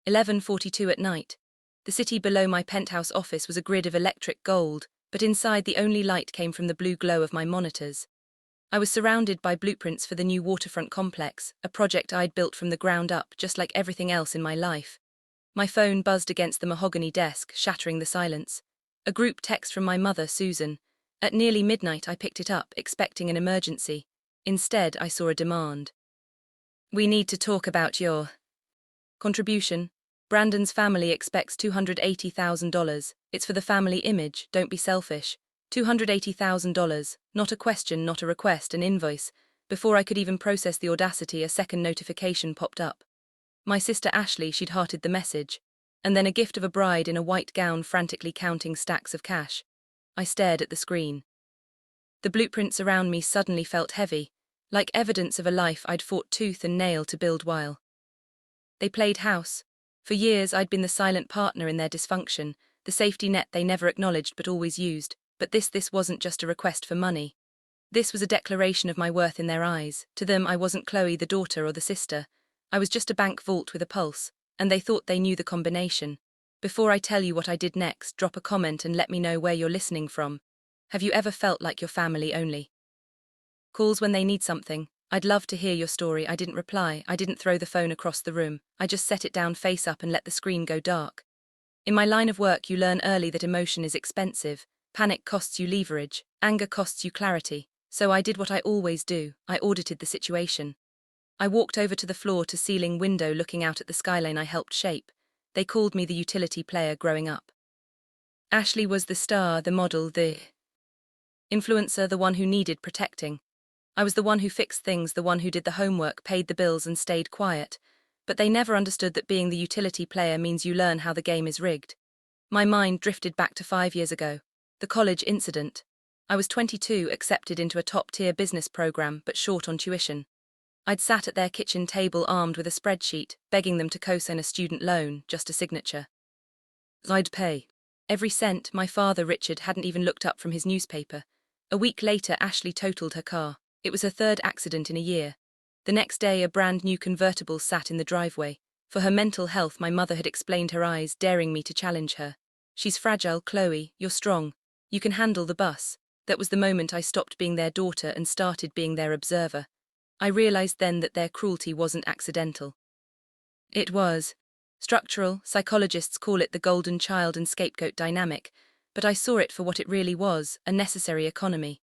11:42 at night. The city below my penthouse office was a grid of electric gold, but inside the only light came from the blue glow of my monitors. I was surrounded by blueprints for the new waterfront complex, a project I'd built from the ground up, just like everything else in my life. My phone buzzed against the mahogany desk, shattering the silence. A group text from my mother, Susan. At nearly midnight I picked it up, expecting an emergency. Instead, I saw a demand. "We need to talk about your contribution. Brandon's family expects $280,000. It's for the family image, don't be selfish. $280,000, not a question, not a request, an invoice." Before I could even process the audacity, a second notification popped up. My sister Ashley, she'd hearted the message. And then a gift of a bride in a white gown frantically counting stacks of cash. I stared at the screen. The blueprints around me suddenly felt heavy, like evidence of a life I'd fought tooth and nail to build while. They played house. For years I'd been the silent partner in their dysfunction, the safety net they never acknowledged but always used. But this wasn't just a request for money. This was a declaration of my worth in their eyes. To them I wasn't Chloe the daughter or the sister. I was just a bank vault with a pulse, and they thought they knew the combination. Before I tell you what I did next, drop a comment and let me know where you're listening from. Have you ever felt like your family only calls when they need something? I'd love to hear your story. I didn't reply. I didn't throw the phone across the room. I just set it down face up and let the screen go dark. In my line of work, you learn early that emotion is expensive. Panic costs you leverage. Anger costs you clarity. So I did what I always do. I audited the situation. I walked over to the floor-to-ceiling window looking out at the skyline I helped shape. They called me the utility player growing up. Ashley was the star, the model, the influencer, the one who needed protecting. I was the one who fixed things, the one who did the homework, paid the bills and stayed quiet. But they never understood that being the utility player means you learn how the game is rigged. My mind drifted back to 5 years ago. The college incident. I was 22, accepted into a top-tier business program, but short on tuition. I'd sat at their kitchen table armed with a spreadsheet, begging them to co-sign a student loan, just a signature. I'd pay every cent. My father, Richard, hadn't even looked up from his newspaper. A week later, Ashley totaled her car. It was her third accident in a year. The next day, a brand new convertible sat in the driveway. For her mental health, my mother had explained, her eyes daring me to challenge her. "She's fragile, Chloe. You're strong. You can handle the bus." That was the moment I stopped being their daughter and started being their observer. I realized then that their cruelty wasn't accidental. It was structural. Psychologists call it the golden child and scapegoat dynamic, but I saw it for what it really was, a necessary economy.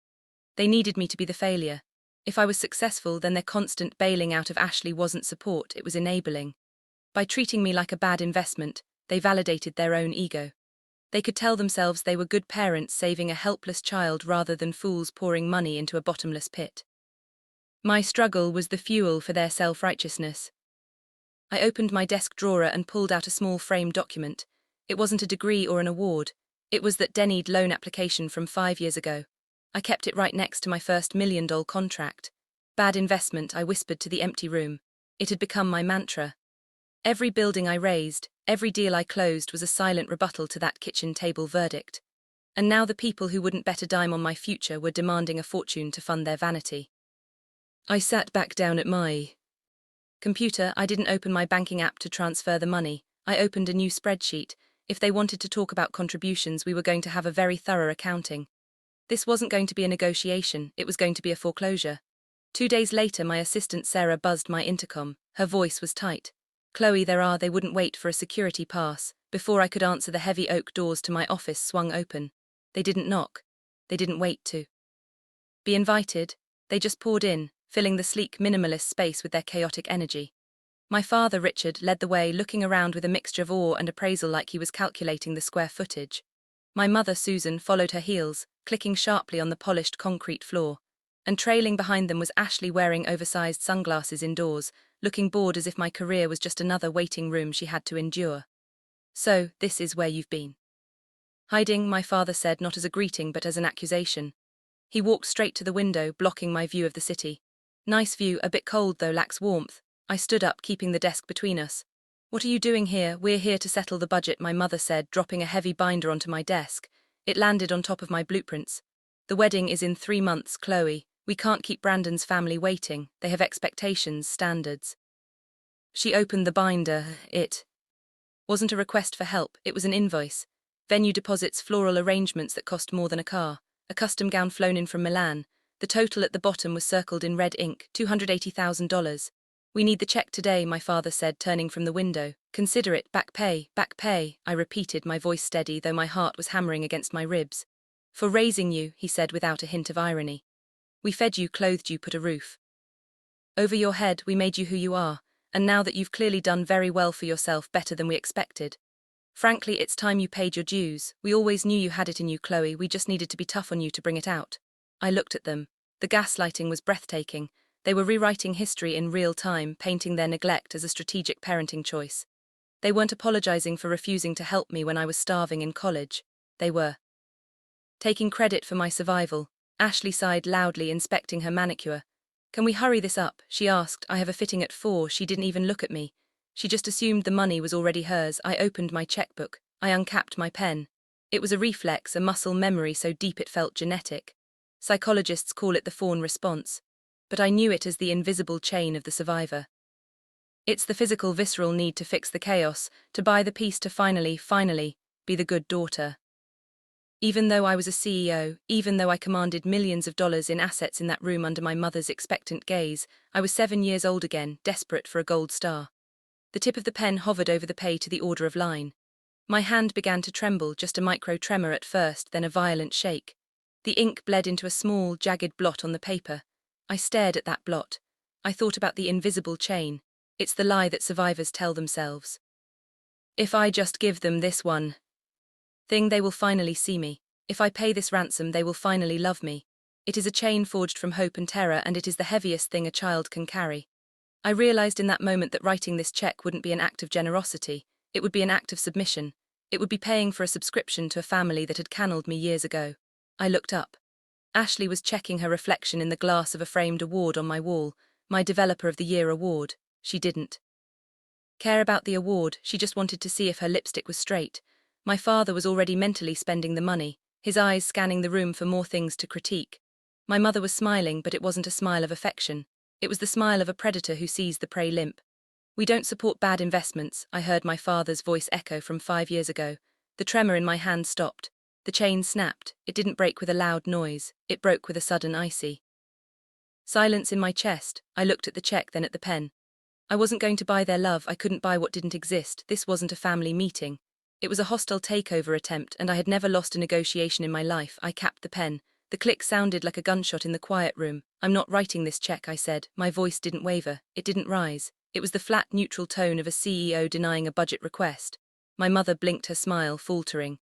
They needed me to be the failure. If I was successful, then their constant bailing out of Ashley wasn't support, it was enabling. By treating me like a bad investment, they validated their own ego. They could tell themselves they were good parents saving a helpless child rather than fools pouring money into a bottomless pit. My struggle was the fuel for their self-righteousness. I opened my desk drawer and pulled out a small framed document. It wasn't a degree or an award. It was that Denny'd loan application from 5 years ago. I kept it right next to my first $1 million contract. Bad investment, I whispered to the empty room. It had become my mantra. Every building I raised, every deal I closed was a silent rebuttal to that kitchen table verdict. And now the people who wouldn't bet a dime on my future were demanding a fortune to fund their vanity. I sat back down at my computer. I didn't open my banking app to transfer the money. I opened a new spreadsheet. If they wanted to talk about contributions, we were going to have a very thorough accounting. This wasn't going to be a negotiation, it was going to be a foreclosure. 2 days later, my assistant Sarah buzzed my intercom. Her voice was tight. "Chloe, they wouldn't wait for a security pass." Before I could answer, the heavy oak doors to my office swung open. They didn't knock. They didn't wait to be invited. They just poured in, filling the sleek minimalist space with their chaotic energy. My father, Richard, led the way, looking around with a mixture of awe and appraisal like he was calculating the square footage. My mother, Susan, followed her heels, clicking sharply on the polished concrete floor. And trailing behind them was Ashley, wearing oversized sunglasses indoors, looking bored as if my career was just another waiting room she had to endure. "So, this is where you've been hiding," my father said, not as a greeting but as an accusation. He walked straight to the window, blocking my view of the city. "Nice view, a bit cold though, lacks warmth." I stood up, keeping the desk between us. "What are you doing here?" "We're here to settle the budget," my mother said, dropping a heavy binder onto my desk. It landed on top of my blueprints. "The wedding is in 3 months, Chloe. We can't keep Brandon's family waiting. They have expectations, standards." She opened the binder. It Wasn't a request for help, it was an invoice. Venue deposits, floral arrangements that cost more than a car, a custom gown flown in from Milan. The total at the bottom was circled in red ink, $280,000. We need the check today, my father said, turning from the window. Consider it, back pay, I repeated, my voice steady, though my heart was hammering against my ribs. For raising you, he said without a hint of irony. We fed you, clothed you, put a roof over your head, we made you who you are, and now that you've clearly done very well for yourself, better than we expected. Frankly, it's time you paid your dues. We always knew you had it in you, Chloe, we just needed to be tough on you to bring it out. I looked at them. The gaslighting was breathtaking. They were rewriting history in real time, painting their neglect as a strategic parenting choice. They weren't apologizing for refusing to help me when I was starving in college. They were taking credit for my survival. Ashley sighed loudly, inspecting her manicure. Can we hurry this up? She asked. I have a fitting at 4. She didn't even look at me. She just assumed the money was already hers. I opened my checkbook. I uncapped my pen. It was a reflex, a muscle memory so deep it felt genetic. Psychologists call it the fawn response. But I knew it as the invisible chain of the survivor. It's the physical, visceral need to fix the chaos, to buy the peace, to finally, be the good daughter. Even though I was a CEO, even though I commanded millions of dollars in assets in that room under my mother's expectant gaze, I was 7 years old again, desperate for a gold star. The tip of the pen hovered over the pay to the order of line. My hand began to tremble, just a micro tremor at first, then a violent shake. The ink bled into a small, jagged blot on the paper. I stared at that blot. I thought about the invisible chain. It's the lie that survivors tell themselves. If I just give them this one thing, they will finally see me. If I pay this ransom, they will finally love me. It is a chain forged from hope and terror, and it is the heaviest thing a child can carry. I realized in that moment that writing this check wouldn't be an act of generosity. It would be an act of submission. It would be paying for a subscription to a family that had canned me years ago. I looked up. Ashley was checking her reflection in the glass of a framed award on my wall, my Developer of the Year award. She didn't care about the award, she just wanted to see if her lipstick was straight. My father was already mentally spending the money, his eyes scanning the room for more things to critique. My mother was smiling, but it wasn't a smile of affection. It was the smile of a predator who sees the prey limp. We don't support bad investments, I heard my father's voice echo from 5 years ago. The tremor in my hand stopped. The chain snapped. It didn't break with a loud noise. It broke with a sudden icy silence in my chest. I looked at the check, then at the pen. I wasn't going to buy their love. I couldn't buy what didn't exist. This wasn't a family meeting. It was a hostile takeover attempt, and I had never lost a negotiation in my life. I capped the pen. The click sounded like a gunshot in the quiet room. I'm not writing this check, I said. My voice didn't waver. It didn't rise. It was the flat, neutral tone of a CEO denying a budget request. My mother blinked, her smile faltering.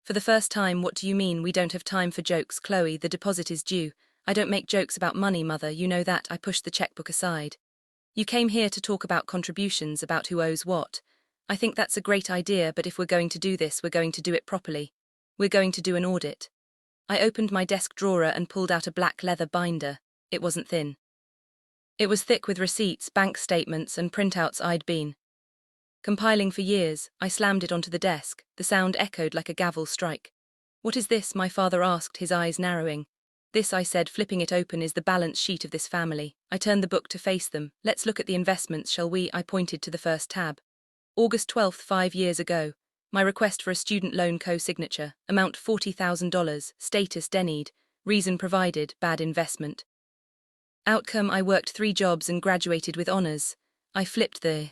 For the first time, what do you mean? We don't have time for jokes, Chloe. The deposit is due. I don't make jokes about money, Mother. You know that. I pushed the checkbook aside. You came here to talk about contributions, about who owes what. I think that's a great idea, but if we're going to do this, we're going to do it properly. We're going to do an audit. I opened my desk drawer and pulled out a black leather binder. It wasn't thin. It was thick with receipts, bank statements, and printouts I'd been compiling for years. I slammed it onto the desk. The sound echoed like a gavel strike. What is this? My father asked, his eyes narrowing. This, I said, flipping it open, is the balance sheet of this family. I turned the book to face them. Let's look at the investments, shall we? I pointed to the first tab. August 12th, 5 years ago. My request for a student loan co-signature. Amount $40,000. Status denied. Reason provided, bad investment. Outcome, I worked 3 jobs and graduated with honors. I flipped the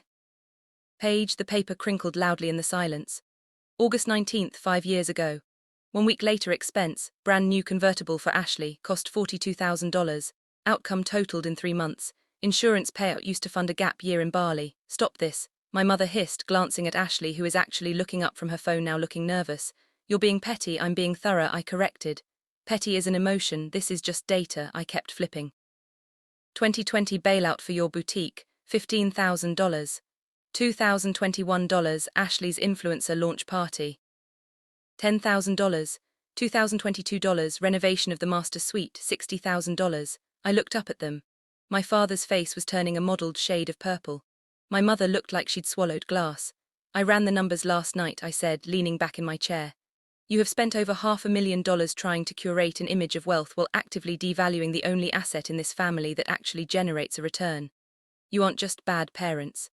page. The paper crinkled loudly in the silence. August 19th, 5 years ago. 1 week later, expense, brand new convertible for Ashley, cost $42,000. Outcome totaled in 3 months. Insurance payout used to fund a gap year in Bali. Stop this, my mother hissed, glancing at Ashley, who is actually looking up from her phone now, looking nervous. You're being petty. I'm being thorough, I corrected. Petty is an emotion, this is just data. I kept flipping. 2020 bailout for your boutique, $15,000. $2,021, Ashley's influencer launch party. $10,000, $2,022, renovation of the master suite, $60,000. I looked up at them. My father's face was turning a mottled shade of purple. My mother looked like she'd swallowed glass. I ran the numbers last night, I said, leaning back in my chair. You have spent over $500,000 trying to curate an image of wealth while actively devaluing the only asset in this family that actually generates a return. You aren't just bad parents.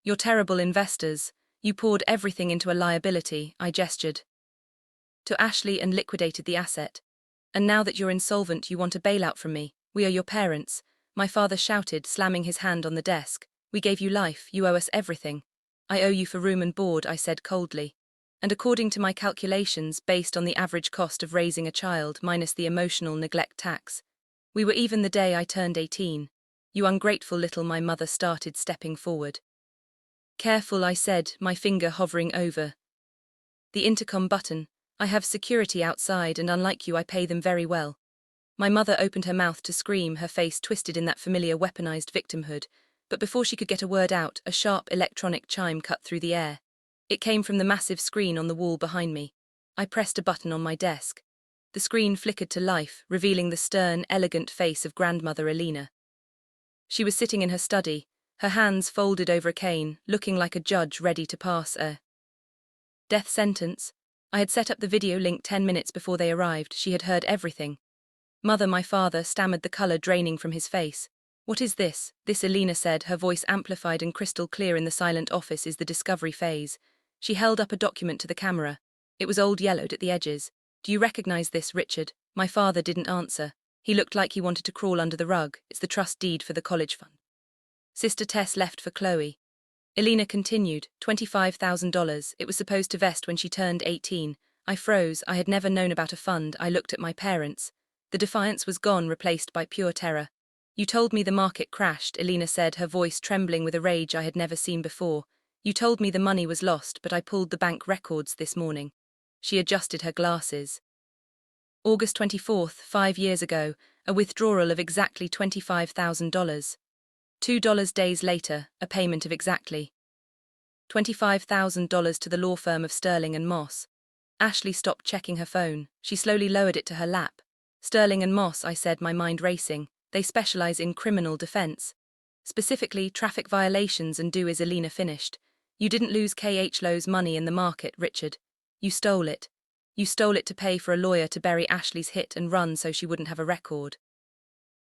You're terrible investors. You poured everything into a liability, I gestured, to Ashley and liquidated the asset. And now that you're insolvent, you want a bailout from me. We are your parents, my father shouted, slamming his hand on the desk. We gave you life, you owe us everything. I owe you for room and board, I said coldly. And according to my calculations, based on the average cost of raising a child minus the emotional neglect tax, we were even the day I turned 18. You ungrateful little, my mother started stepping forward. Careful, I said, my finger hovering over the intercom button. I have security outside, and unlike you, I pay them very well. My mother opened her mouth to scream, her face twisted in that familiar weaponized victimhood, but before she could get a word out, a sharp electronic chime cut through the air. It came from the massive screen on the wall behind me. I pressed a button on my desk. The screen flickered to life, revealing the stern, elegant face of grandmother Alina. She was sitting in her study, her hands folded over a cane, looking like a judge ready to pass a death sentence. I had set up the video link 10 minutes before they arrived. She had heard everything. Mother, my father stammered, the color draining from his face. What is this? This, Alina said, her voice amplified and crystal clear in the silent office, is the discovery phase. She held up a document to the camera. It was old, yellowed at the edges. Do you recognize this, Richard? My father didn't answer. He looked like he wanted to crawl under the rug. It's the trust deed for the college fund. Sister Tess left for Chloe. Alina continued, $25,000. It was supposed to vest when she turned 18. I froze. I had never known about a fund. I looked at my parents. The defiance was gone, replaced by pure terror. You told me the market crashed, Alina said, her voice trembling with a rage I had never seen before. You told me the money was lost, but I pulled the bank records this morning. She adjusted her glasses. August 24th, 5 years ago, a withdrawal of exactly $25,000. $2 days later, a payment of exactly $25,000 to the law firm of Sterling and Moss. Ashley stopped checking her phone. She slowly lowered it to her lap. Sterling and Moss, I said, my mind racing. They specialize in criminal defense. Specifically, traffic violations, and do is Alina finished. You didn't lose K.H. Lowe's money in the market, Richard. You stole it. You stole it to pay for a lawyer to bury Ashley's hit and run so she wouldn't have a record.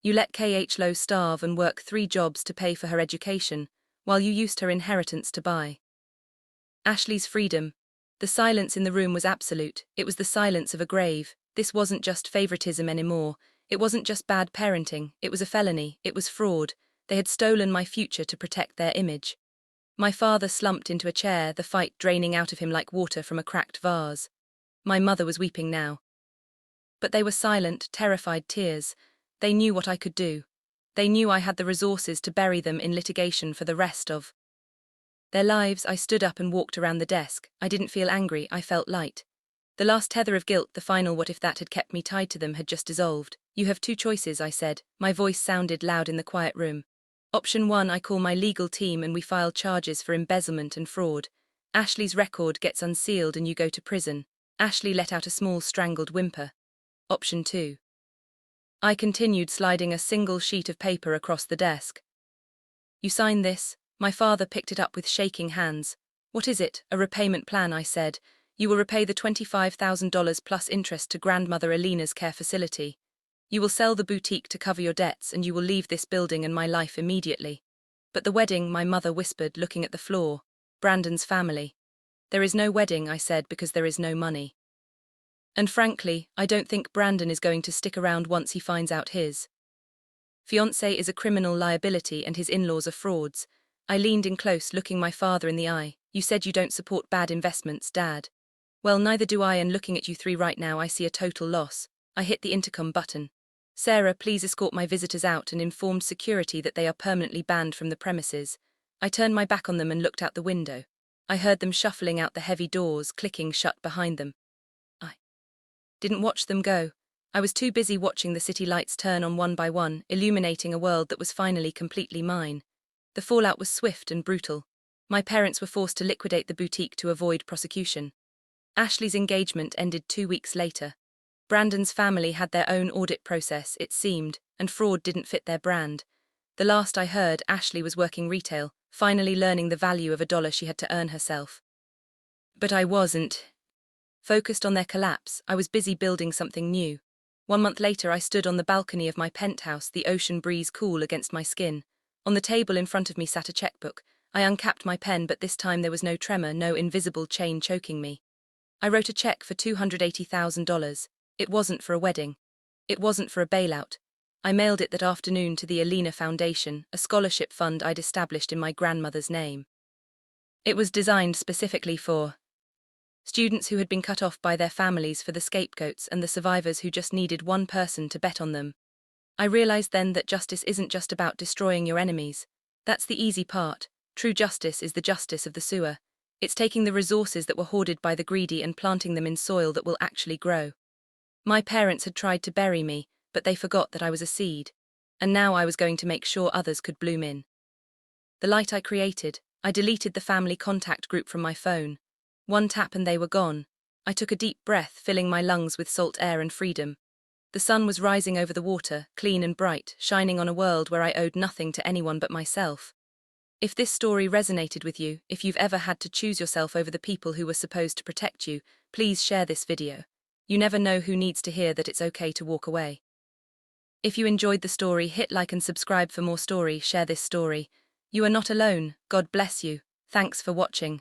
You let K.H. Lowe starve and work 3 jobs to pay for her education, while you used her inheritance to buy Ashley's freedom. The silence in the room was absolute. It was the silence of a grave. This wasn't just favoritism anymore. It wasn't just bad parenting. It was a felony. It was fraud. They had stolen my future to protect their image. My father slumped into a chair, the fight draining out of him like water from a cracked vase. My mother was weeping now. But they were silent, terrified tears. They knew what I could do. They knew I had the resources to bury them in litigation for the rest of their lives. I stood up and walked around the desk. I didn't feel angry, I felt light. The last tether of guilt, the final what if that had kept me tied to them, had just dissolved. You have 2 choices, I said. My voice sounded loud in the quiet room. Option 1, I call my legal team and we file charges for embezzlement and fraud. Ashley's record gets unsealed and you go to prison. Ashley let out a small strangled whimper. Option 2. I continued, sliding a single sheet of paper across the desk. You sign this? My father picked it up with shaking hands. What is it? A repayment plan, I said. You will repay the $25,000 plus interest to grandmother Alina's care facility. You will sell the boutique to cover your debts, and you will leave this building and my life immediately. But the wedding, my mother whispered, looking at the floor. Brandon's family. There is no wedding, I said, because there is no money. And frankly, I don't think Brandon is going to stick around once he finds out his fiancé is a criminal liability and his in-laws are frauds. I leaned in close, looking my father in the eye. You said you don't support bad investments, Dad. Well, neither do I, and looking at you 3 right now, I see a total loss. I hit the intercom button. Sarah, please escort my visitors out and informed security that they are permanently banned from the premises. I turned my back on them and looked out the window. I heard them shuffling out, the heavy doors clicking shut behind them. I didn't watch them go. I was too busy watching the city lights turn on one by one, illuminating a world that was finally completely mine. The fallout was swift and brutal. My parents were forced to liquidate the boutique to avoid prosecution. Ashley's engagement ended 2 weeks later. Brandon's family had their own audit process, it seemed, and fraud didn't fit their brand. The last I heard, Ashley was working retail, finally learning the value of a dollar she had to earn herself. But I wasn't focused on their collapse. I was busy building something new. 1 month later, I stood on the balcony of my penthouse, the ocean breeze cool against my skin. On the table in front of me sat a checkbook. I uncapped my pen, but this time there was no tremor, no invisible chain choking me. I wrote a check for $280,000. It wasn't for a wedding. It wasn't for a bailout. I mailed it that afternoon to the Alina Foundation, a scholarship fund I'd established in my grandmother's name. It was designed specifically for students who had been cut off by their families, for the scapegoats and the survivors who just needed one person to bet on them. I realized then that justice isn't just about destroying your enemies. That's the easy part. True justice is the justice of the sewer. It's taking the resources that were hoarded by the greedy and planting them in soil that will actually grow. My parents had tried to bury me, but they forgot that I was a seed. And now I was going to make sure others could bloom in. The light I created, I deleted the family contact group from my phone. One tap and they were gone. I took a deep breath, filling my lungs with salt air and freedom. The sun was rising over the water, clean and bright, shining on a world where I owed nothing to anyone but myself. If this story resonated with you, if you've ever had to choose yourself over the people who were supposed to protect you, please share this video. You never know who needs to hear that it's okay to walk away. If you enjoyed the story, hit like and subscribe for more story. Share this story. You are not alone. God bless you. Thanks for watching.